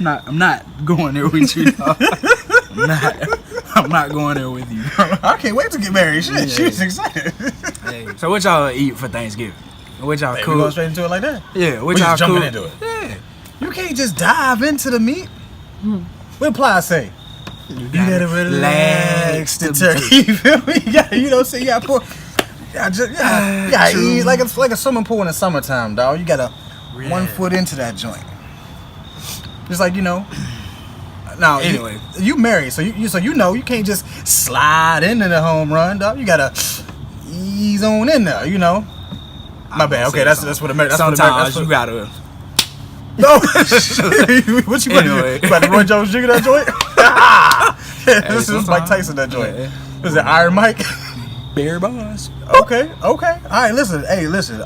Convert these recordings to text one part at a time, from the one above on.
I'm not going there with you, dog. I'm not going there with you. I can't wait to get married. Shit, Yeah. she's excited. Hey, so what y'all eat for Thanksgiving? What y'all Hey, we cook? go straight into it like that. Yeah, what We y'all just jumping cook? into it. Yeah. You can't just dive into the meat. What Ply say? You gotta relax the turkey. You feel me? You gotta, you know, say you gotta pour. You gotta True. eat like it's like a swimming pool in the summertime, dog. You gotta Yeah. 1 foot into that joint. Just like, you know. Now, Anyway. you married, so you know you can't just slide into the home run, dog. You gotta ease on in there, you know. My bad. Okay, that's what America. Sometimes you gotta. No. What you Anyway. about to Roy Jones jigger that joint? This is Mike Tyson that joint. Yeah. Is it Iron Mike? Bear Bonds. Okay. All right, listen. Hey, listen.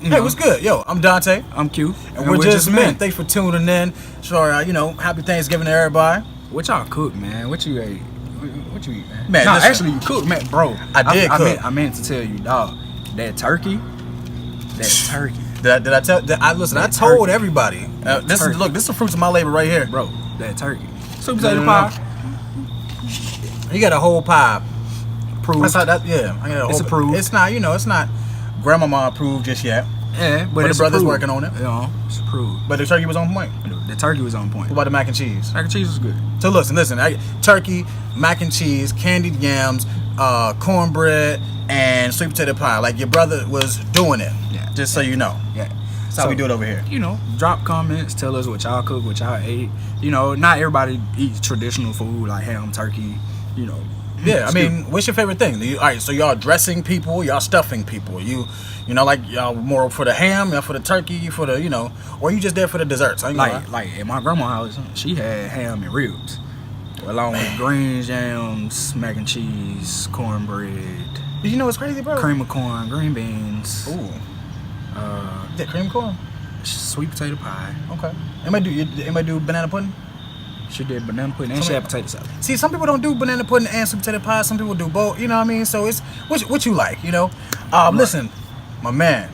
Hey, what's good? Yo, I'm Dante. I'm Q. And we're just men. Thanks for tuning in. So, you know, happy Thanksgiving to everybody. What y'all cook, man? What you ate? What you eat, man? Man, no, listen. actually, you cook, man, bro. I did cook. I meant to tell you, dog. That turkey. Did I tell? Listen, I That told turkey. everybody. This Turkey. is look. This is the fruits of my labor right here. Bro, that turkey. Sweet potato No. pie. You got a whole pie. Approved. That's how that. Yeah, I got a whole. It's approved. It's not. You know, it's not. Grandmama approved just yet. Yeah, but the it's brother's approved. working on it. You know, it's approved. But the turkey was on point. The turkey was on point. What about the mac and cheese? Mac and cheese was good. So listen. Turkey, mac and cheese, candied yams, cornbread, and sweet potato pie. Like your brother was doing it. Yeah. Just so you know. Yeah. That's how we do it over here. You know, drop comments, tell us what y'all cook, what y'all ate. You know, not everybody eats traditional food like ham, turkey, you know. Yeah, I mean, what's your favorite thing? All right, so y'all dressing people, y'all stuffing people. You know, like y'all more for the ham, y'all for the turkey, for the, you know, or you just there for the desserts? I ain't gonna lie. Like at my grandma's house, she had ham and ribs, along with greens, yams, mac and cheese, cornbread, Did you know what's crazy, bro? cream of corn, green beans, Ooh. Yeah, cream corn. sweet potato pie. Okay. Anybody do banana pudding? She did banana pudding and she had potato salad. See, some people don't do banana pudding and sweet potato pie. Some people do both. You know what I mean? So it's what you like. You know. Listen, my man.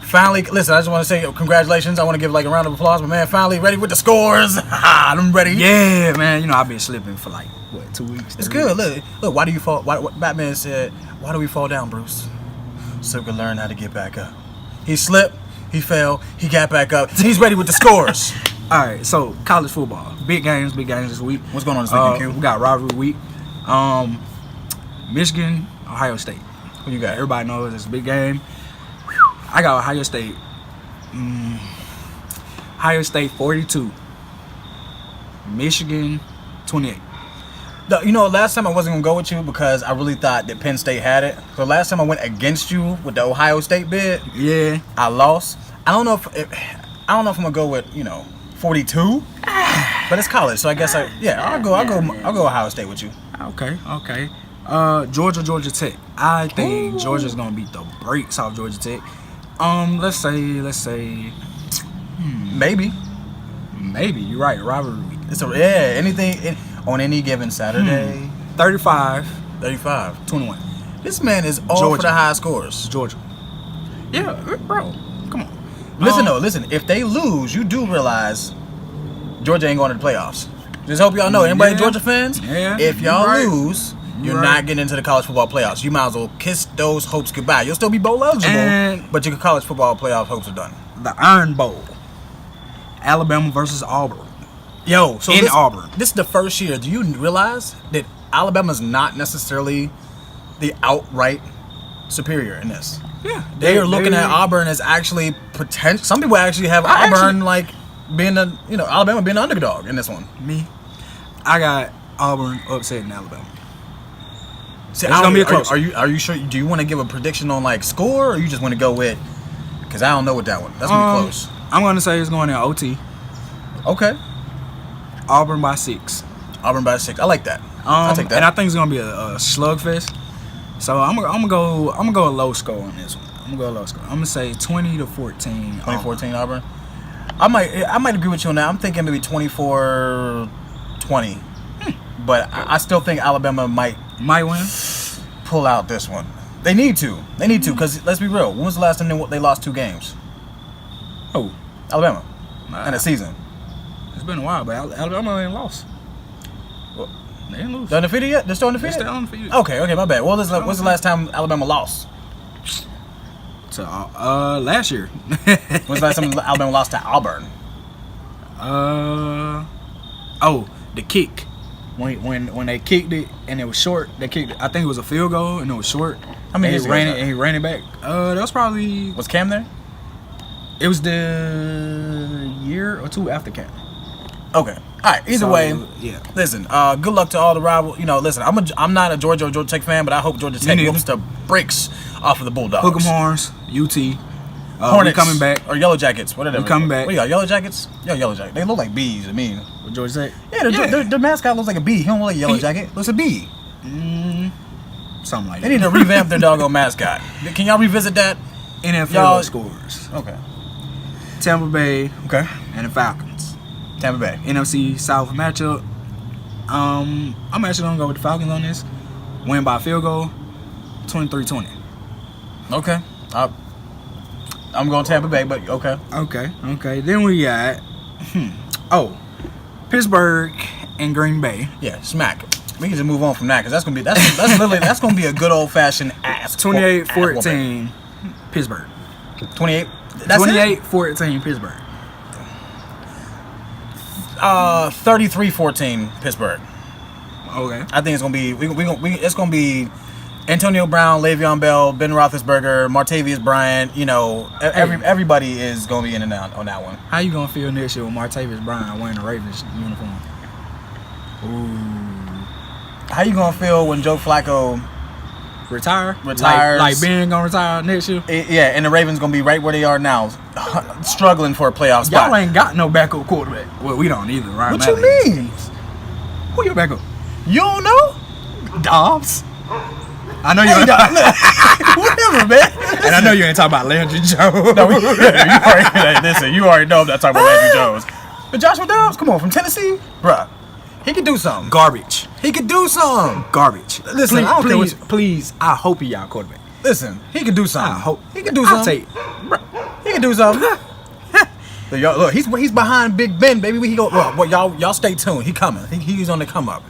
Finally, listen. I just want to say congratulations. I want to give like a round of applause. My man finally ready with the scores. I'm ready. Yeah, man. You know I've been slipping for like what 2 weeks. It's 3 good. weeks. Look. Why do you fall? What Batman said? Why do we fall down, Bruce? So we can learn how to get back up. He slipped. He fell. He got back up. He's ready with the scores. All right, so college football, big games this week. What's going on this weekend, Q? We got rivalry week. Michigan, Ohio State. Who you got? Everybody knows it's a big game. I got Ohio State. Ohio State 42. Michigan 28. You know, last time I wasn't gonna go with you because I really thought that Penn State had it. So last time I went against you with the Ohio State bid, Yeah. I lost. I don't know if I'm gonna go with 42, but it's college, so I guess I'll go Ohio State with you. Okay. Georgia Tech. I think Georgia's gonna beat the brakes off Georgia Tech. Let's say Maybe maybe you're right. Rivalry week. it's anything on any given Saturday. 35-21. 21. This man is all for Georgia. the high scores. Georgia. Yeah, bro. Come on. Listen. If they lose, you do realize Georgia ain't going to the playoffs. Just hope y'all know. Anybody Yeah. Georgia fans? Yeah, If y'all you're right. lose, you're You're not right. getting into the college football playoffs. You might as well kiss those hopes goodbye. You'll still be bowl eligible, And- but your college football playoff hopes are done. The Iron Bowl. Alabama versus Auburn. Yo, so In this, Auburn. This is the first year. Do you realize that Alabama's not necessarily the outright superior in this? Yeah. They are looking at Auburn as actually potential. Some people actually have Auburn like being Alabama being the underdog in this one. Me. I got Auburn upsetting Alabama. See, It's gonna be a close. Are you sure? Do you want to give a prediction on like score, or you just want to go with? Because I don't know with that one. That's gonna be close. I'm gonna say it's going in OT. Okay. Auburn by 6. Auburn by 6. I like that. I'll take that. And I think it's gonna be a slugfest. So I'm gonna go a low score on this one. I'm gonna go a low score. I'm gonna say 20-14. 2014 Auburn. I might agree with you on that. I'm thinking maybe 24-20. But I still think Alabama might win. pull out this one. They need to because let's be real. When was the last time they lost 2 games? Oh, Alabama in a season. It's been a while, but Alabama ain't lost. Well, They didn't lose. They're undefeated yet? They're still They're undefeated? still undefeated. Okay, my bad. What's the last time Alabama lost? So, last year. When's the last time Alabama lost to Auburn? The kick. When they kicked it and it was short, they kicked it. I think it was a field goal and it was short. How many and years he ago ran was it that? and he ran it back. That was probably Was Cam there? it was the year or two after camp. Okay. All right. Either way, yeah. listen. Good luck to all the rival. Listen. I'm not a Georgia or Georgia Tech fan, but I hope Georgia Tech neither. whoops the brakes off of the Bulldogs. Hook'em Horns, UT. Hornets We coming back. or Yellow Jackets, whatever. We coming back. What you got? Yellow Jackets? Yo, Yellow Jacket. They look like bees to me. With Georgia Tech. Yeah, the mascot looks like a bee. He don't look like a Yellow Jacket. Looks a bee. Something like They that. need to revamp their doggone mascot. Can y'all revisit that? NFL Y'all- scores. Okay. Tampa Bay Okay. and the Falcons. Tampa Bay. NFC South matchup. I'm actually gonna go with the Falcons on this. Win by field goal, 23-20. Okay. I'm going Tampa Bay, but okay. Okay. Then we got Pittsburgh and Green Bay. Yeah, smack. We can just move on from that because that's gonna be a good old fashioned ass. 28-14 Pittsburgh. 28. That's 28-14 Pittsburgh. 33-14 Pittsburgh. Okay. I think it's gonna be it's gonna be Antonio Brown, Le'Veon Bell, Ben Roethlisberger, Martavius Bryant. Everybody is gonna be in and out on that one. How you gonna feel next year with Martavius Bryant wearing a Ravens uniform? How you gonna feel when Joe Flacco Retires. Retires. Like Ben gonna retire next year. Yeah, and the Ravens gonna be right where they are now, struggling for a playoff spot. Y'all ain't got no backup quarterback. Well, we don't either, right? What you mean? Who your backup? You don't know? Dobbs. I know you Hey, ain't. dog, look, whatever, man. And I know you ain't talking about Landry Jones. No, you already know I'm not talking about Landry Jones. But Joshua Dobbs, come on, from Tennessee, bruh, he could do something. Garbage. He could do something. Garbage. Listen, I don't care what please, I hope he y'all quarterback. Listen, he could do something. I hope he could do I'll something. take. He can do something. Look, he's behind Big Ben, baby. He go. Well, y'all stay tuned. He coming. He's on the come up.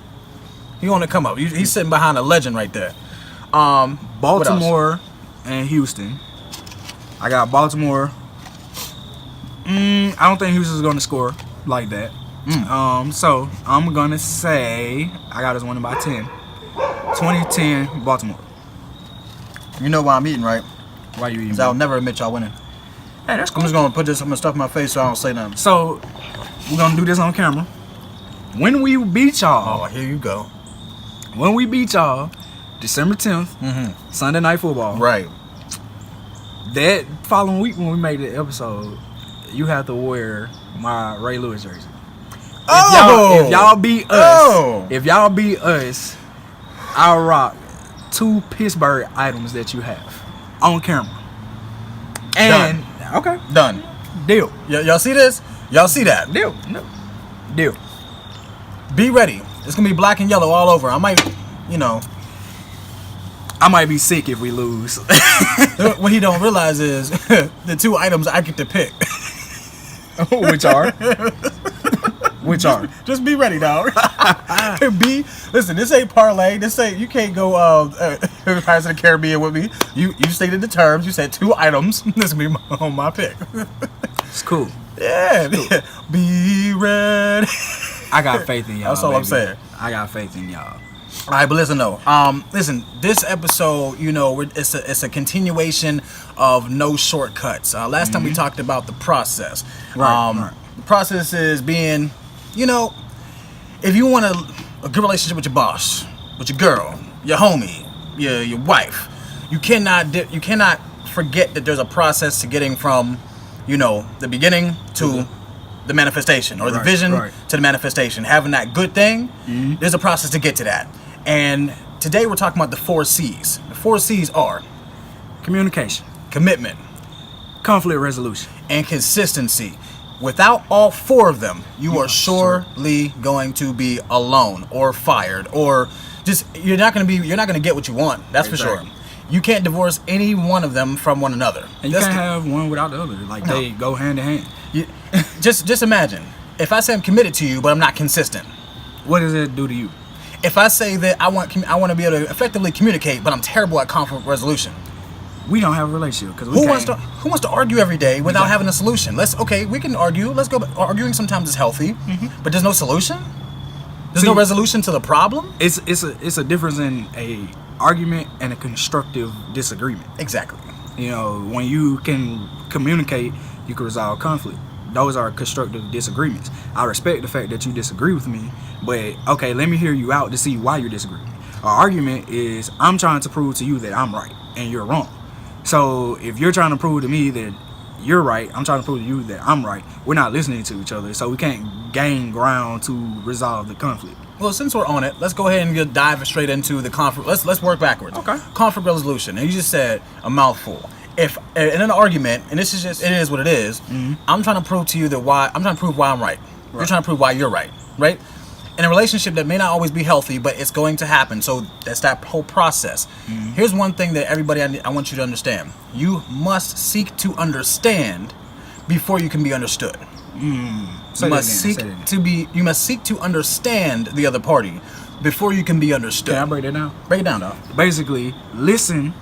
He on the come up. He's sitting behind a legend right there. Baltimore and Houston. I got Baltimore. I don't think Houston's gonna score like that. So I'm gonna say I got us winning by 10. 2010 Baltimore. You know why I'm eating, right? Why you eating? Because I'll never admit y'all winning. Hey, that's I'm cool. just gonna put this. I'm gonna stuff my face so I don't say nothing. So we're gonna do this on camera. When we beat y'all, Oh, here you go. December 10th, Sunday Night Football. Right. That following week when we made the episode, you have to wear my Ray Lewis jersey. If y'all beat us, I'll rock 2 Pittsburgh items that you have on camera. And okay, Done. deal. Y'all see this? Y'all see that? Deal. No. Deal. Be ready. It's gonna be black and yellow all over. I might, I might be sick if we lose. what he don't realize is the 2 items I get to pick. Which are? Just be ready, dog. Listen, this ain't parlay. This ain't, you can't go Pirates of the Caribbean with me. You stated the terms. You said 2 items. This will be on my pick. It's cool. Yeah. Be ready. I got faith in y'all. That's all I'm baby. saying. I got faith in y'all. All right, but listen though. Listen, this episode, it's a continuation of no shortcuts. Last time we talked about the process. Right. The process is being, if you want a good relationship with your boss, with your girl, your homie, your wife, you cannot forget that there's a process to getting from, the beginning to the manifestation, or the vision to the manifestation. Having that good thing, there's a process to get to that. And today we're talking about the 4 C's. The 4 C's are Communication, commitment, conflict resolution, and consistency. Without all 4 of them, you are surely going to be alone or fired, or just you're not going to get what you want. That's for sure. You can't divorce any one of them from one another. and you can't have one without the other. Like they go hand in hand. Just imagine If I say I'm committed to you, but I'm not consistent. What does it do to you? If I say that I want to be able to effectively communicate, but I'm terrible at conflict resolution. We don't have a relationship because who wants to argue every day without having a solution? We can argue. Let's go. Arguing sometimes is healthy, but there's no solution. There's no resolution to the problem. It's a difference in a argument and a constructive disagreement. Exactly. You know, when you can communicate, you can resolve conflict. Those are constructive disagreements. I respect the fact that you disagree with me, but okay, let me hear you out to see why you disagree. An argument is I'm trying to prove to you that I'm right and you're wrong. So if you're trying to prove to me that you're right, I'm trying to prove to you that I'm right. We're not listening to each other, so we can't gain ground to resolve the conflict. Well, since we're on it, let's go ahead and dive straight into the conflict. Let's work backwards. Okay. Conflict resolution. And you just said a mouthful. If in an argument, and this is just it is what it is, I'm trying to prove to you I'm trying to prove why I'm right. You're trying to prove why you're right, right? In a relationship that may not always be healthy, but it's going to happen. So that's that whole process. Here's one thing that everybody I want you to understand. You must seek to understand before you can be understood. You must seek to understand the other party before you can be understood. Can I break that down? Break it down, dog. Basically, listen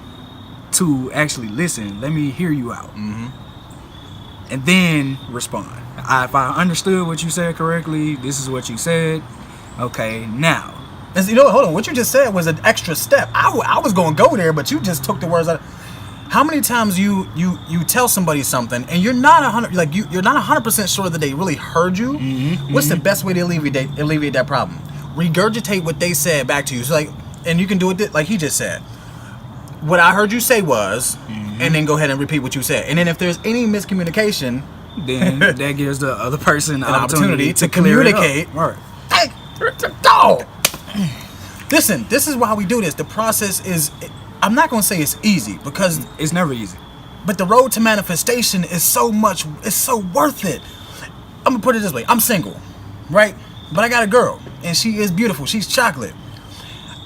to actually listen. Let me hear you out. And then respond. If I understood what you said correctly, this is what you said. Okay, now. And hold on. What you just said was an extra step. I was going to go there, but you just took the words out. How many times you tell somebody something and you're not 100% sure that they really heard you? What's the best way to alleviate that problem? Regurgitate what they said back to you. So and you can do it like he just said. What I heard you say was, and then go ahead and repeat what you said. And then if there's any miscommunication, then that gives the other person an opportunity to communicate. Right. Hey, dog. Listen, this is why we do this. The process is, I'm not going to say it's easy because it's never easy. But the road to manifestation is so worth it. I'm going to put it this way. I'm single, right? But I got a girl and she is beautiful. She's chocolate.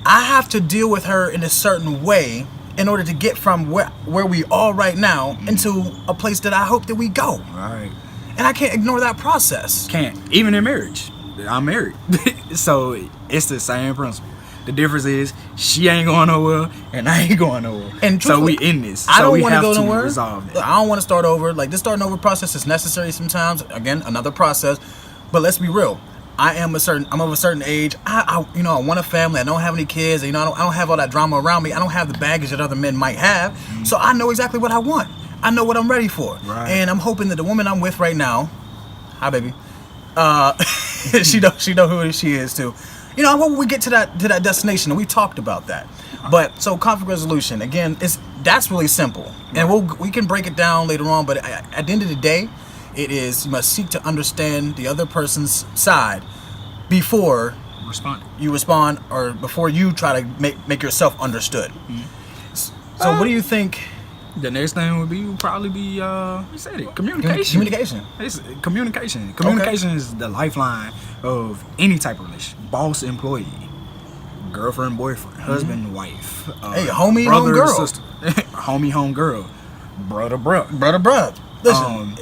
I have to deal with her in a certain way in order to get from where we are right now into a place that I hope that we go. Right. And I can't ignore that process. Can't. Even in marriage. I'm married. So it's the same principle. The difference is she ain't going nowhere and I ain't going nowhere. And so we in this. I don't want to go nowhere. Resolve that. I don't want to start over. Like this starting over process is necessary sometimes. Again, another process. But let's be real. I'm of a certain age. I want a family. I don't have any kids. I don't have all that drama around me. I don't have the baggage that other men might have. So I know exactly what I want. I know what I'm ready for. Right. And I'm hoping that the woman I'm with right now, hi baby, she know who she is too. You know, I hope we get to that destination, and we talked about that. But so conflict resolution again, that's really simple, and we can break it down later on. But at the end of the day, it is you must seek to understand the other person's side before you respond, or before you try to make yourself understood. So what do you think? The next thing would probably be you said it, communication. It's communication. Communication is the lifeline of any type of relationship. Boss, employee, girlfriend, boyfriend, husband, wife. Hey, homie, brother, home girl. sister, homie, home girl, brother. Listen,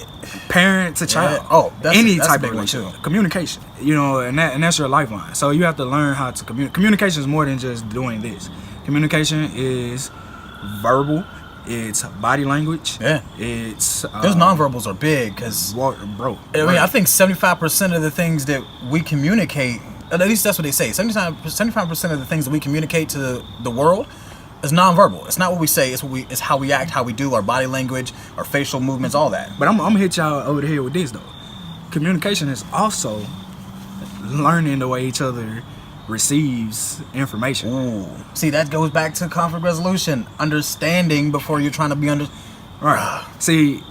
parent to child. Yeah. Any that's type of relationship. Communication. You know, and that's your lifeline. So you have to learn how to communicate. Communication is more than just doing this. Communication is verbal. It's body language. Yeah. It's those nonverbals are big because I think 75% of the things that we communicate, at least that's what they say. 75% of the things that we communicate to the world is nonverbal. It's not what we say. It's how we act, how we do, our body language, our facial movements, all that. But I'm gonna hit y'all over the head with this though. Communication is also learning the way each other receives information. Ooh. See, that goes back to conflict resolution. Understanding before you're trying to be Right. See,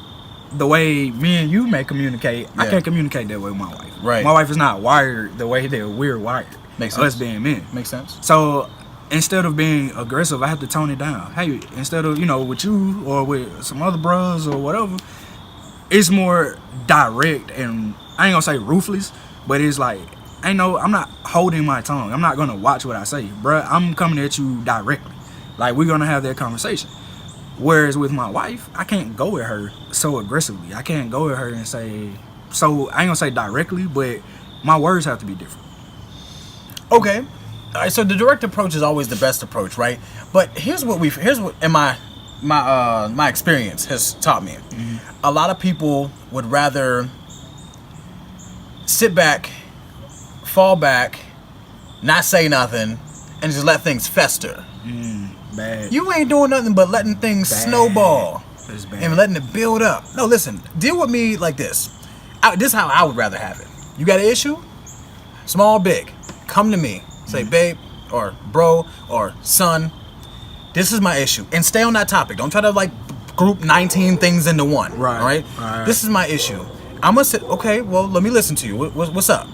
the way me and you may communicate, I can't communicate that way with my wife. Right. My wife is not wired the way that we're wired. Makes sense. Us being men. Makes sense. So instead of being aggressive, I have to tone it down. Hey, instead of, with you or with some other bros or whatever, it's more direct and I ain't gonna say ruthless, but it's like, I'm not holding my tongue. I'm not gonna watch what I say, bruh. I'm coming at you directly. Like, we're gonna have that conversation. Whereas with my wife, I can't go at her so aggressively. I can't go at her and say, So I ain't gonna say directly, but my words have to be different. Okay. All right, so the direct approach is always the best approach, right? But here's what in my experience has taught me. Mm-hmm. A lot of people would rather sit back, fall back, not say nothing, and just let things fester. Bad. You ain't doing nothing but letting things snowball bad. And letting it build up. No, listen, deal with me like this. This is how I would rather have it. You got an issue? Small, big. Come to me. Say, babe, or bro, or son, this is my issue. And stay on that topic. Don't try to like group 19 things into one. Right. All right? This is my issue. I'm going to sit, okay, well, let me listen to you. What's up?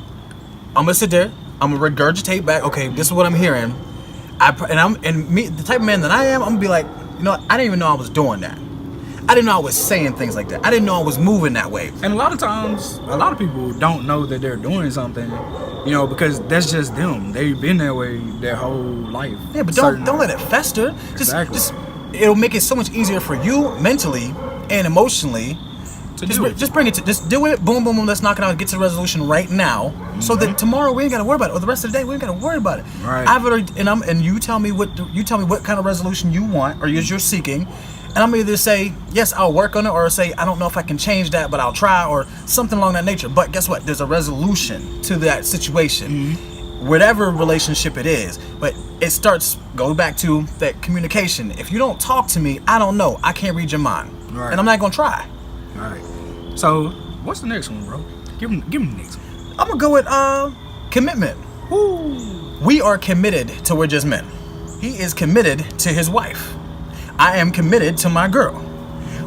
I'm going to sit there. I'm going to regurgitate back. Okay, this is what I'm hearing. The type of man that I am, I'm going to be like, you know what? I didn't even know I was doing that. I didn't know I was saying things like that. I didn't know I was moving that way. And a lot of times, a lot of people don't know that they're doing something, you know, because that's just them. They've been that way their whole life. Yeah, but don't let it fester. Exactly. Just it'll make it so much easier for you mentally and emotionally. Just bring it to, just do it. Boom, boom, boom. Let's knock it out. Get to the resolution right now, so that tomorrow we ain't gotta worry about it, or the rest of the day we ain't gotta worry about it. Right. And you tell me what kind of resolution you want or you're seeking. And I'm either say, yes, I'll work on it, or say, I don't know if I can change that, but I'll try, or something along that nature. But guess what? There's a resolution to that situation, whatever relationship it is. But it go back to that communication. If you don't talk to me, I don't know. I can't read your mind. Right. And I'm not going to try. All right. So, what's the next one, bro? Give him the next one. I'm going to go with commitment. Woo. We are committed to We're Just Men. He is committed to his wife. I am committed to my girl.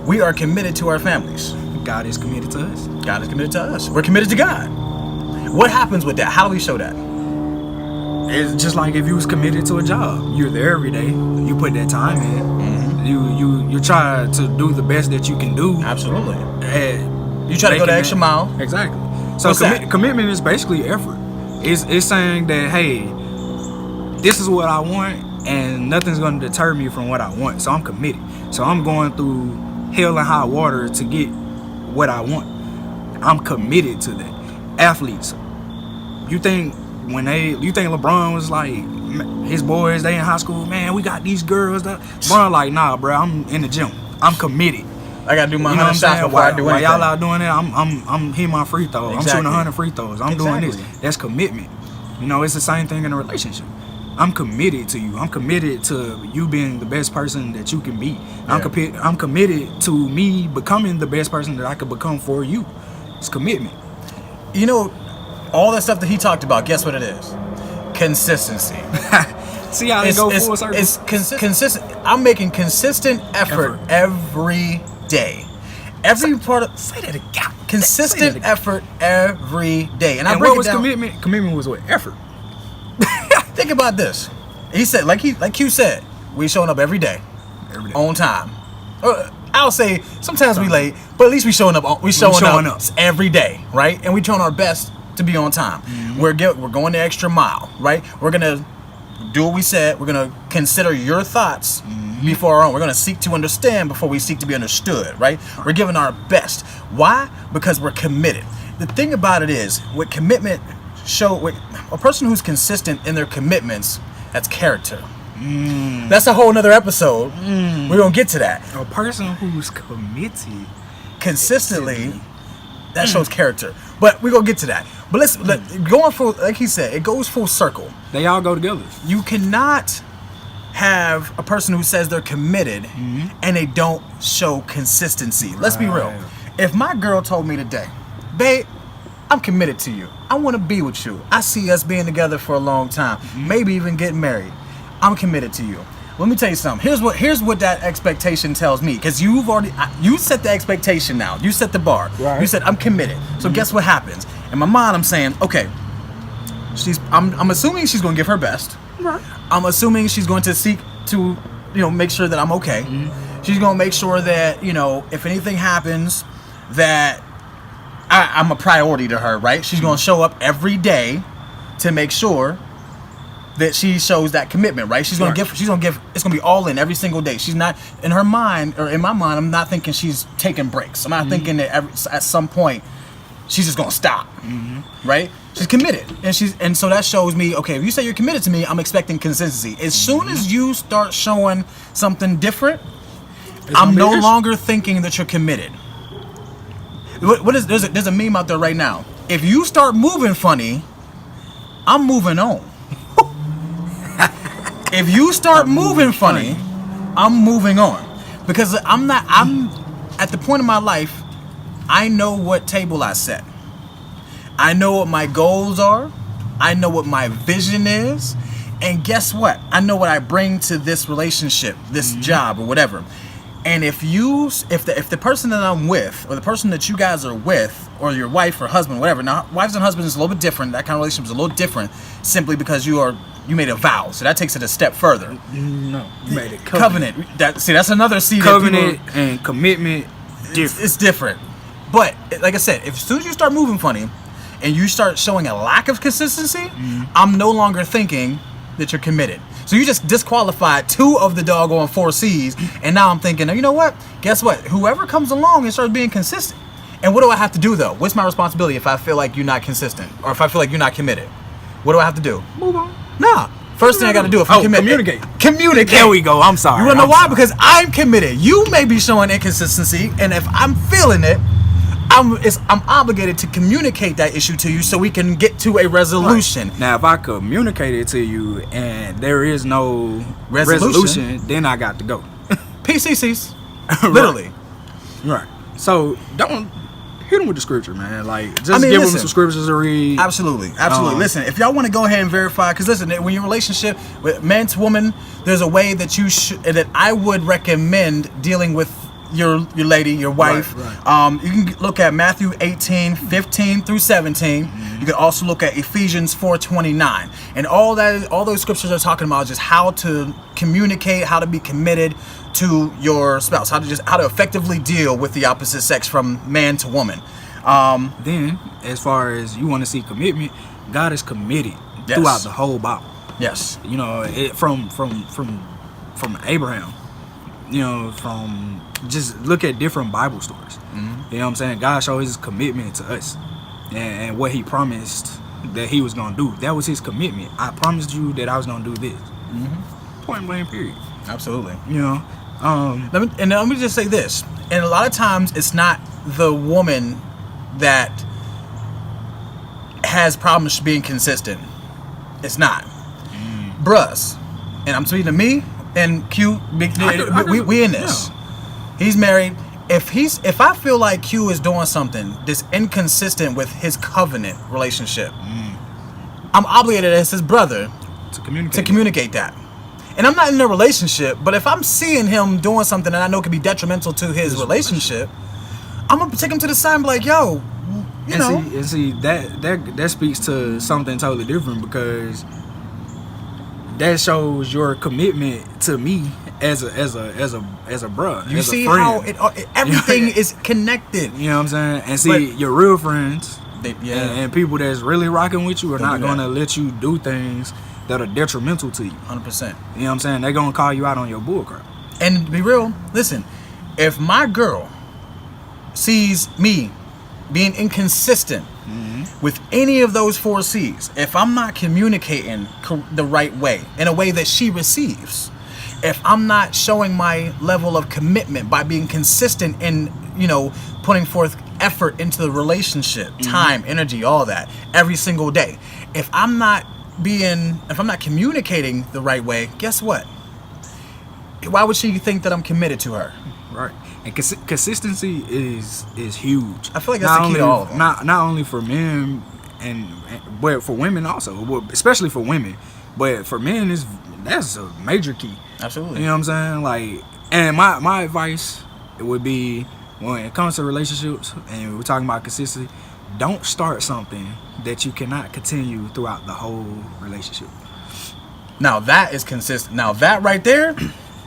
We are committed to our families. God is committed to us. God is committed to us. We're committed to God. What happens with that? How do we show that? It's just like if you was committed to a job. You're there every day. You put that time in. Mm-hmm. You try to do the best that you can do. Absolutely. You try to go the extra mile. Exactly. So commitment is basically effort. It's saying that, hey, this is what I want, and nothing's going to deter me from what I want. So I'm committed. So I'm going through hell and high water to get what I want. I'm committed to that. Athletes, you think LeBron was like, his boys, they in high school, man, we got these girls. LeBron like, nah, bro, I'm in the gym. I'm committed. I gotta do my 100 shots before I do anything. While y'all out doing that, I'm hitting my free throws. Exactly. I'm shooting 100 free throws. I'm doing this. That's commitment. You know, it's the same thing in a relationship. I'm committed to you. I'm committed to you being the best person that you can be. Yeah. I'm committed to me becoming the best person that I could become for you. It's commitment. You know, all that stuff that he talked about, guess what it is? Consistency. See how it go full circle? It's consistent. I'm making consistent effort every day. Say that again. Consistent effort every day. And what was commitment? Commitment was what? Effort. Think about this. He said, like you said, we showing up every day. On time. I'll say sometimes we late, but at least we showing up. We showing up every day, right? And we trying our best to be on time. Mm-hmm. We're going the extra mile, right? We're gonna do what we said. We're gonna consider your thoughts before our own. We're gonna seek to understand before we seek to be understood, right? We're giving our best. Why? Because we're committed. The thing about it is, with commitment, a person who's consistent in their commitments, that's character. That's a whole nother episode. We're gonna get to that. A person who's committed consistently, that shows character. But we're gonna get to that. But going full, like he said, it goes full circle. They all go together. You cannot have a person who says they're committed and they don't show consistency. Let's be real. If my girl told me today, babe, I'm committed to you. I want to be with you. I see us being together for a long time. Maybe even getting married. I'm committed to you. Let me tell you something. Here's what that expectation tells me. Because you set the expectation now. You set the bar. Right. You said I'm committed. So guess what happens? In my mind, I'm saying, okay, I'm assuming she's going to give her best. Right. I'm assuming she's going to seek to, make sure that I'm okay. She's going to make sure that, if anything happens, that I'm a priority to her, right? She's going to show up every day to make sure that she shows that commitment, right? She's going to give, it's going to be all in every single day. She's not, in my mind, I'm not thinking she's taking breaks. I'm not thinking that at some point she's just gonna stop, right? She's committed, and so that shows me, okay, if you say you're committed to me, I'm expecting consistency. As soon as you start showing something different, I'm no longer thinking that you're committed. There's a meme out there right now. If you start moving funny, I'm moving on. If you start moving funny, I'm moving on. Because I'm at the point in my life, I know what table I set. I know what my goals are. I know what my vision is. And guess what? I know what I bring to this relationship, this job, or whatever. And if the person that I'm with, or the person that you guys are with, or your wife or husband, whatever. Now, wives and husbands is a little bit different. That kind of relationship is a little different, simply because you made a vow. So that takes it a step further. No, you made a covenant. That's another C. Covenant and commitment. It's different. But like I said, as soon as you start moving funny, and you start showing a lack of consistency, I'm no longer thinking that you're committed. So you just disqualified 2 of the doggone 4 C's, and now I'm thinking, you know what? Guess what? Whoever comes along and starts being consistent. And what do I have to do, though? What's my responsibility if I feel like you're not consistent, or if I feel like you're not committed? What do I have to do? Move on. Nah. First thing I got to do if I'm committed. Communicate. There we go. I'm sorry. You want to know why? Because I'm committed. You may be showing inconsistency, and if I'm feeling it, I'm obligated to communicate that issue to you so we can get to a resolution. Right. Now, if I communicate it to you and there is no resolution, then I got to go. PCCs. Literally. Right. So, don't hit them with the scripture, man. Like, just give them some scriptures to read. Absolutely. Listen, if y'all want to go ahead and verify, because listen, when you're in a relationship with man to woman, there's a way that that I would recommend dealing with your lady, your wife. Right. You can look at Matthew 18:15 through 17. You can also look at Ephesians 4:29, and all those scriptures are talking about just how to communicate, how to be committed to your spouse, how to effectively deal with the opposite sex from man to woman. Then, as far as you want to see commitment, God is committed throughout the whole Bible. Yes, you know, from Abraham. You know, from just look at different Bible stories. You know what I'm saying? God showed his commitment to us and what he promised that he was going to do. That was his commitment. I promised you that I was going to do this. Point blank, period. Absolutely. You know, let me just say this. And a lot of times it's not the woman that has problems being consistent. It's not. Bruhs. And I'm speaking to me and Q, we in this. Yeah. He's married. If I feel like Q is doing something that's inconsistent with his covenant relationship, I'm obligated as his brother to communicate that. And I'm not in a relationship, but if I'm seeing him doing something that I know could be detrimental to his relationship, I'm gonna take him to the side and be like, yo, you know. See that speaks to something totally different, because that shows your commitment to me as a bruh. You see how everything is connected. You know what I'm saying? And see, your real friends and people that's really rocking with you are not going to let you do things that are detrimental to you. 100%. You know what I'm saying? They're going to call you out on your bullcrap. And to be real, listen, if my girl sees me being inconsistent with any of those 4 C's, if I'm not communicating the right way, in a way that she receives, if I'm not showing my level of commitment by being consistent in, putting forth effort into the relationship, time, energy, all that, every single day, if I'm not communicating the right way, guess what? Why would she think that I'm committed to her? Right. And consistency is huge. I feel like that's the key to all of them. Not only for men, but for women also, especially for women. But for men, that's a major key. Absolutely. You know what I'm saying? Like, and my advice would be, when it comes to relationships and we're talking about consistency, don't start something that you cannot continue throughout the whole relationship. Now that is consistent. Now that right there,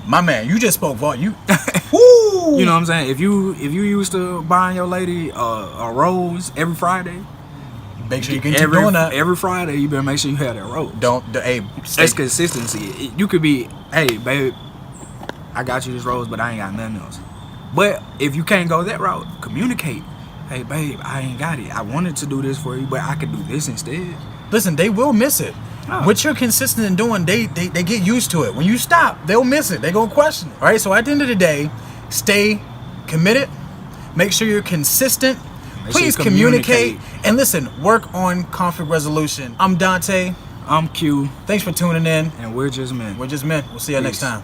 my man, you just spoke for you. Woo! You know what I'm saying? If you used to buying your lady a rose every Friday, make sure you can keep doing that. Every Friday, you better make sure you have that rose. That's consistency. You could be, hey, babe, I got you this rose, but I ain't got nothing else. But if you can't go that route, communicate. hey babe, I ain't got it. I wanted to do this for you, but I could do this instead. Listen, they will miss it. Oh. What you're consistent in doing, they get used to it. When you stop, they'll miss it. They gonna question it. All right. So at the end of the day, stay committed. Make sure you're consistent. Please communicate. And listen, work on conflict resolution. I'm Dante. I'm Q. Thanks for tuning in. And we're just men. We're just men. We'll see you next time.